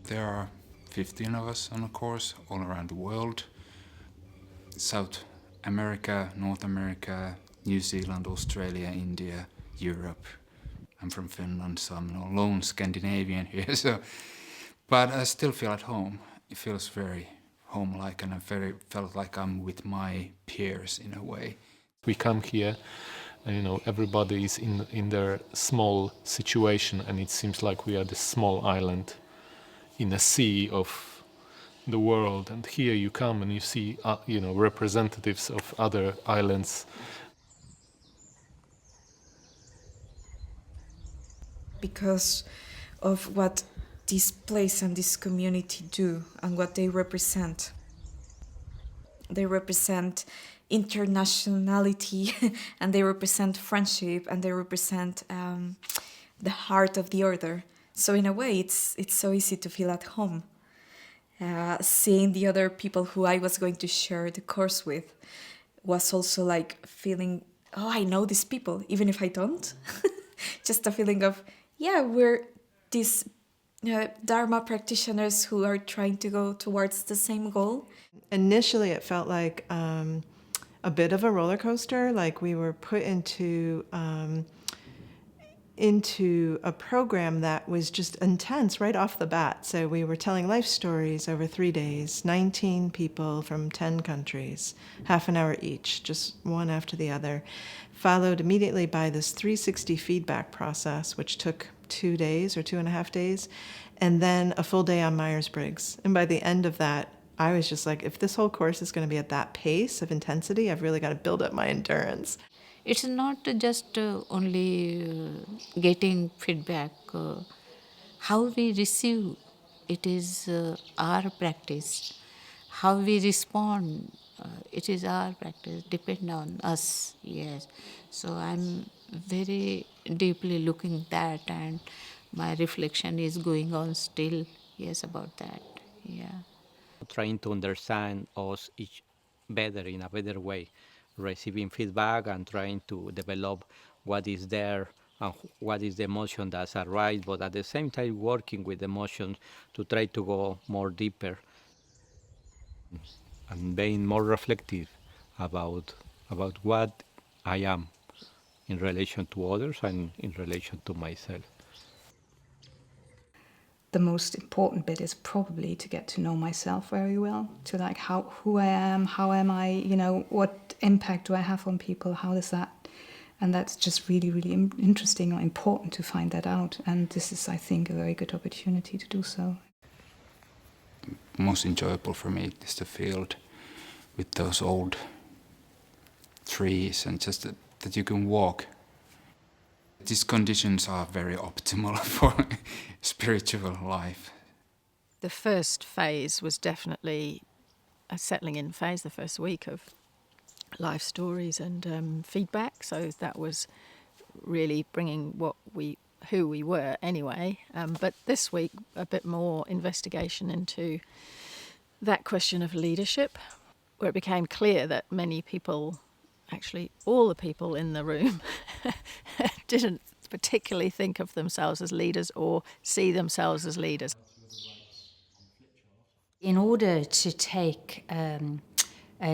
There are 15 of us on a course all around the world. South America, North America, New Zealand, Australia, India, Europe. I'm from Finland, so I'm a lone Scandinavian here. But I still feel at home. It feels very home-like, and I felt like I'm with my peers in a way. We come here, and, everybody is in their small situation, and it seems like we are this small island in a sea of the world. And here you come and you see, representatives of other islands. Because of what this place and this community do and what they represent. They represent internationality and they represent friendship and they represent the heart of the other. So in a way, it's so easy to feel at home. Seeing the other people who I was going to share the course with was also like feeling, oh, I know these people, even if I don't. Just a feeling of, yeah, we're these Dharma practitioners who are trying to go towards the same goal. Initially, it felt like a bit of a roller coaster. Like we were put into a program that was just intense right off the bat. So we were telling life stories over 3 days, 19 people from 10 countries, half an hour each, just one after the other, followed immediately by this 360 feedback process, which took 2 days or 2.5 days, and then a full day on Myers-Briggs. And by the end of that, I was just like, if this whole course is going to be at that pace of intensity, I've really got to build up my endurance. It's not just only getting feedback. How we receive, it is our practice. How we respond, it is our practice, depend on us, yes. So I'm very deeply looking at that, and my reflection is going on still, yes, about that, yeah. Trying to understand us each better in a better way, receiving feedback and trying to develop what is there and what is the emotion that's arise, but at the same time working with emotions to try to go more deeper and being more reflective about what I am in relation to others and in relation to myself. The most important bit is probably to get to know myself very well, to like who I am, how am I, what impact do I have on people, how does that, and that's just really, really interesting or important to find that out. And this is, I think, a very good opportunity to do so. Most enjoyable for me is the field with those old trees and just that you can walk. These conditions are very optimal for spiritual life. The first phase was definitely a settling in phase, the first week of life stories and feedback. So that was really bringing who we were anyway. But this week, a bit more investigation into that question of leadership, where it became clear that many people, actually all the people in the room, didn't particularly think of themselves as leaders or see themselves as leaders. In order to take a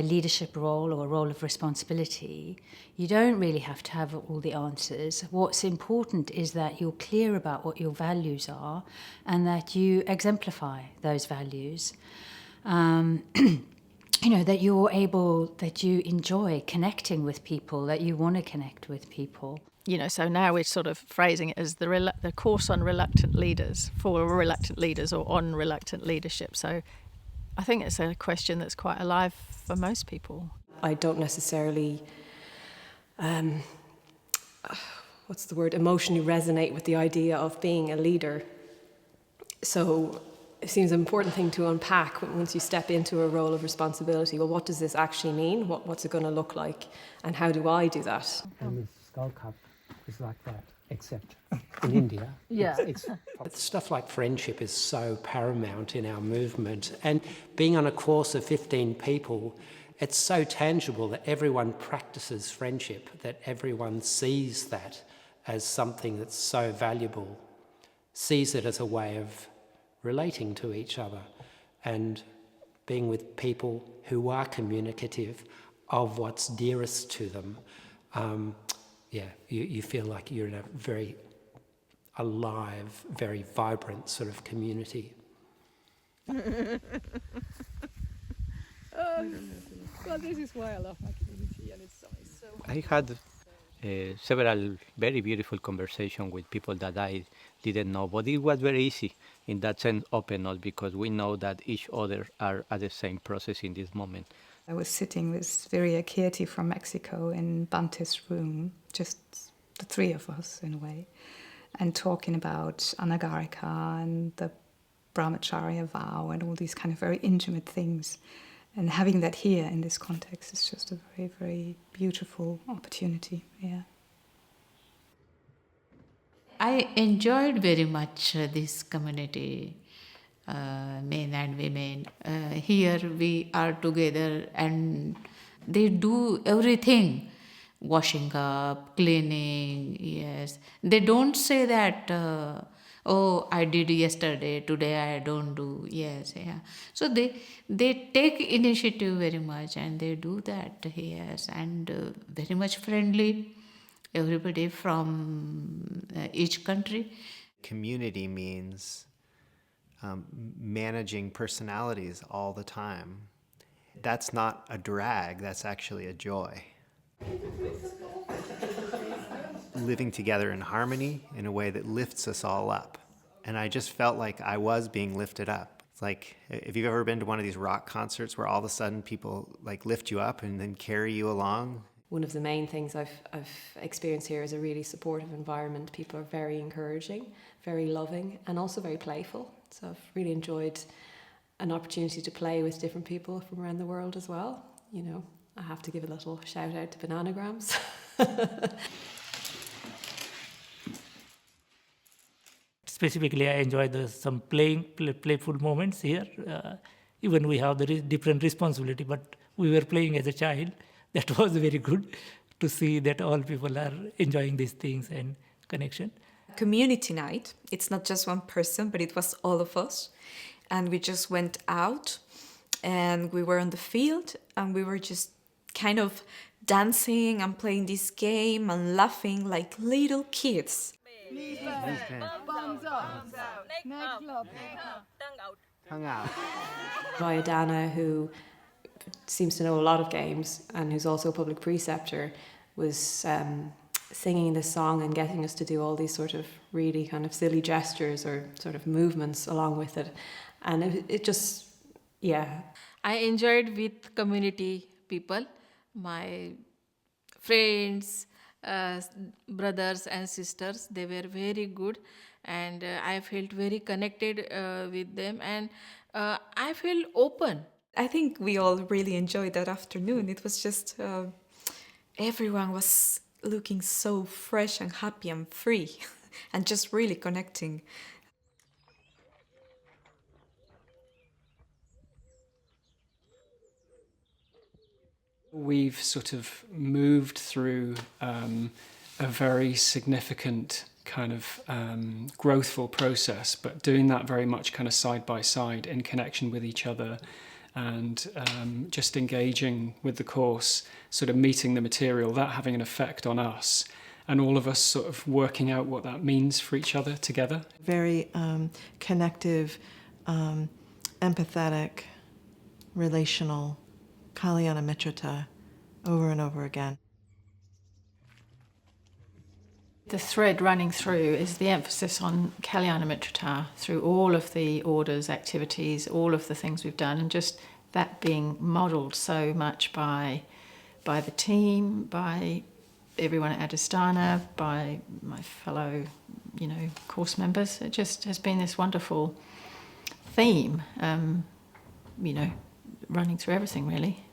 leadership role or a role of responsibility, you don't really have to have all the answers. What's important is that you're clear about what your values are and that you exemplify those values. That you enjoy connecting with people, that you want to connect with people. So now we're sort of phrasing it as the course on reluctant leaders, for reluctant leaders, or on reluctant leadership. So I think it's a question that's quite alive for most people. I don't necessarily, emotionally resonate with the idea of being a leader. So it seems an important thing to unpack once you step into a role of responsibility. Well, what does this actually mean? What's it going to look like? And how do I do that? And the Skull Cup is like that, except in India. Yeah. But stuff like friendship is so paramount in our movement. And being on a course of 15 people, it's so tangible that everyone practices friendship, that everyone sees that as something that's so valuable, sees it as a way of relating to each other and being with people who are communicative of what's dearest to them. You feel like you're in a very alive, very vibrant sort of community. Well, this is why I love activity, and it's so. I had several very beautiful conversations with people that I didn't know, but it was very easy in that sense, open us, because we know that each other are at the same process in this moment. I was sitting with Viria Kirti from Mexico in Bante's room, just the three of us in a way, and talking about anagarika and the brahmacharya vow and all these kind of very intimate things. And having that here in this context is just a very, very beautiful opportunity, yeah. I enjoyed very much this community, men and women. Here we are together and they do everything. Washing up, cleaning, yes. They don't say that, oh, I did yesterday, today I don't do, yes, yeah. So they take initiative very much and they do that, yes, and very much friendly. Everybody from each country. Community means managing personalities all the time. That's not a drag, that's actually a joy. Living together in harmony in a way that lifts us all up. And I just felt like I was being lifted up. It's like, if you've ever been to one of these rock concerts where all of a sudden people like lift you up and then carry you along. One of the main things I've experienced here is a really supportive environment. People are very encouraging, very loving, and also very playful. So I've really enjoyed an opportunity to play with different people from around the world as well. You know, I have to give a little shout out to Bananagrams. Specifically, I enjoy some playful moments here. Even we have the different responsibility, but we were playing as a child. That was very good to see that all people are enjoying these things and connection. Community night, it's not just one person, but it was all of us. And we just went out and we were on the field and we were just kind of dancing and playing this game and laughing like little kids. Tongue out. Adhisthana, who seems to know a lot of games and who's also a public preceptor, was singing this song and getting us to do all these sort of really kind of silly gestures or sort of movements along with it. And it just, yeah. I enjoyed with community people, my friends, brothers and sisters. They were very good and I felt very connected with them and I feel open. I think we all really enjoyed that afternoon. It was just, everyone was looking so fresh and happy and free and just really connecting. We've sort of moved through a very significant kind of growthful process, but doing that very much kind of side by side in connection with each other and just engaging with the course, sort of meeting the material, that having an effect on us and all of us sort of working out what that means for each other together. Very connective, empathetic, relational, Kalyana Mitrata over and over again. The thread running through is the emphasis on Kalyana Mitrata through all of the orders, activities, all of the things we've done, and just that being modelled so much by the team, by everyone at Adhisthana, by my fellow, course members. It just has been this wonderful theme, running through everything really.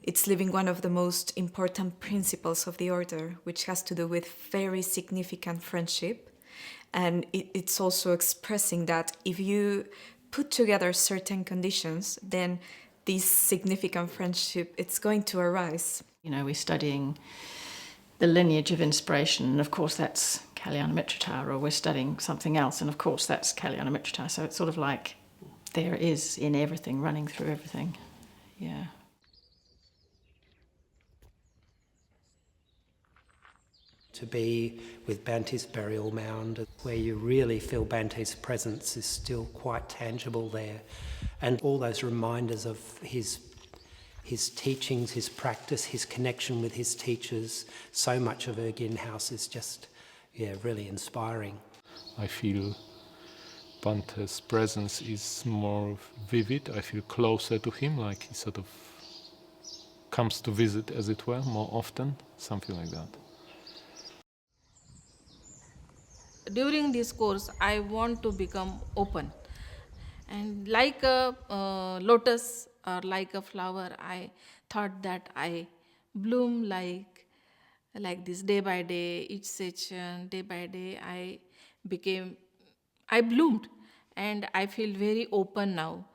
It's living one of the most important principles of the order, which has to do with very significant friendship. And it's also expressing that if you put together certain conditions, then this significant friendship, it's going to arise. We're studying the lineage of inspiration, and of course that's Kalyanamitrita, or we're studying something else, and of course that's Kalyanamitrita. So it's sort of like there is in everything, running through everything. Yeah. To be with Bante's burial mound, where you really feel Bante's presence is still quite tangible there, and all those reminders of his teachings, his practice, his connection with his teachers. So much of Ergin House is just, really inspiring. I feel Bante's presence is more vivid. I feel closer to him, like he sort of comes to visit, as it were, more often, something like that. During this course, I want to become open. And like a lotus or like a flower, I thought that I bloom like this day by day, each session, day by day, I bloomed, and I feel very open now.